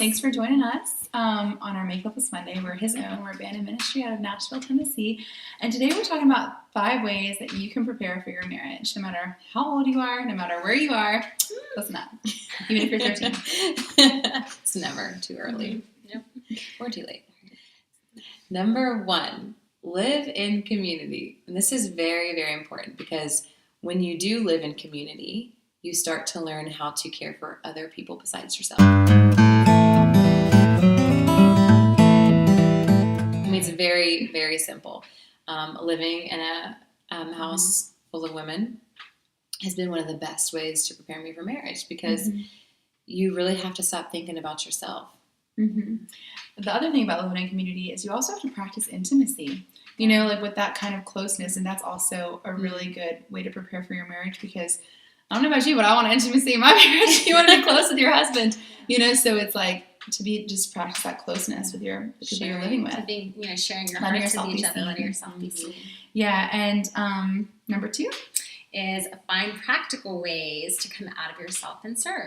Thanks for joining us on our Make Love This Monday. We're His Own. We're a band and ministry out of Nashville, Tennessee. And today we're talking about 5 ways that you can prepare for your marriage. No matter how old you are, no matter where you are, listen up. Even if you're 13. It's never too early. Yep. Or too late. Number 1, live in community. And this is very, very important because when you do live in community, you start to learn how to care for other people besides yourself. I mean, it's very, very simple. Living in a house full of women has been one of the best ways to prepare me for marriage because you really have to stop thinking about yourself. The other thing about living in community is you also have to practice intimacy, you know, like with that kind of closeness. And that's also a really good way to prepare for your marriage because I don't know about you, but I want intimacy in my marriage. You want to be close with your husband, you know, so it's like to be just practice that closeness with the people you're living with. Being, sharing your hearts with each other, letting yourself be seen. Yeah, and number 2 is find practical ways to come out of yourself and serve.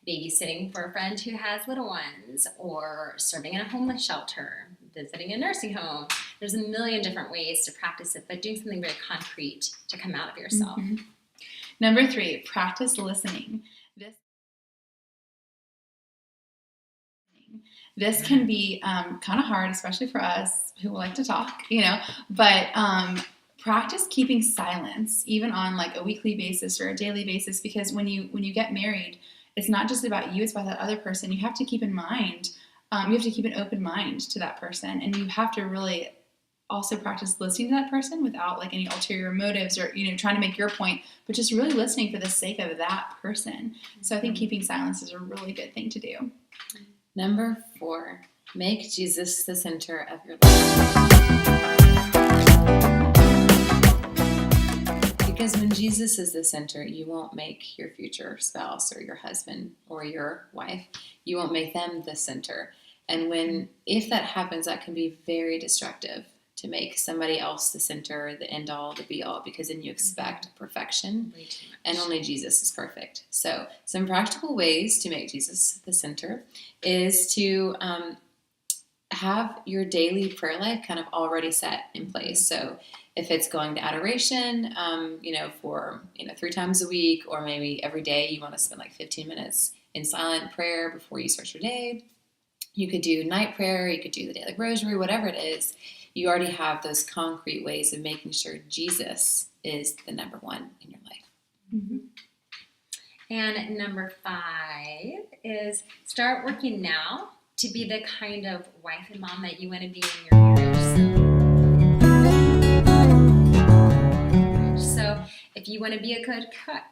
Babysitting for a friend who has little ones, or serving in a homeless shelter, visiting a nursing home. There's a million different ways to practice it, but doing something very concrete to come out of yourself. Number 3, practice listening. This can be kind of hard, especially for us who like to talk, you know, but practice keeping silence, even on like a weekly basis or a daily basis, because when you get married, it's not just about you, it's about that other person. You have to keep in mind, you have to keep an open mind to that person. And you have to really also practice listening to that person without like any ulterior motives or, you know, trying to make your point, but just really listening for the sake of that person. So I think keeping silence is a really good thing to do. Number 4, make Jesus the center of your life. Because when Jesus is the center, you won't make your future spouse or your husband or your wife, you won't make them the center. And if that happens, that can be very destructive to make somebody else the center, the end all, the be all, because then you expect perfection and only Jesus is perfect. So some practical ways to make Jesus the center is to have your daily prayer life kind of already set in place. So if it's going to adoration, for 3 times a week, or maybe every day you want to spend like 15 minutes in silent prayer before you start your day. You could do night prayer, you could do the daily rosary, whatever it is. You already have those concrete ways of making sure Jesus is the number 1 in your life. And number 5 is start working now to be the kind of wife and mom that you want to be in your marriage. So if you want to be a good cook,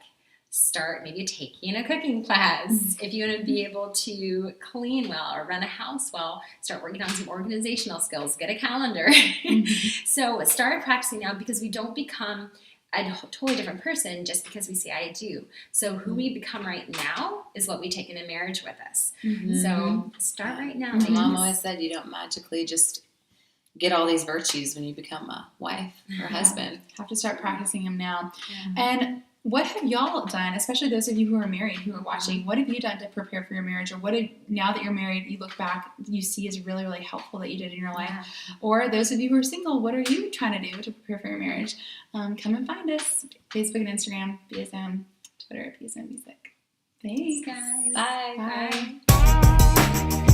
start maybe taking a cooking class. If you want to be able to clean well or run a house well, start working on some organizational skills, get a calendar. So start practicing now, because we don't become a totally different person just because we say I do. So who we become right now is what we take into marriage with us. So start right now. Mom always said you don't magically just get all these virtues when you become a wife or husband. Have to start practicing them now. And what have y'all done, especially those of you who are married, who are watching, what have you done to prepare for your marriage? Or now that you're married, you look back, you see is really, really helpful that you did in your life? Or those of you who are single, what are you trying to do to prepare for your marriage? Come and find us. Facebook and Instagram, BSM, Twitter, BSM Music. Thanks. Thanks, guys. Bye. Bye.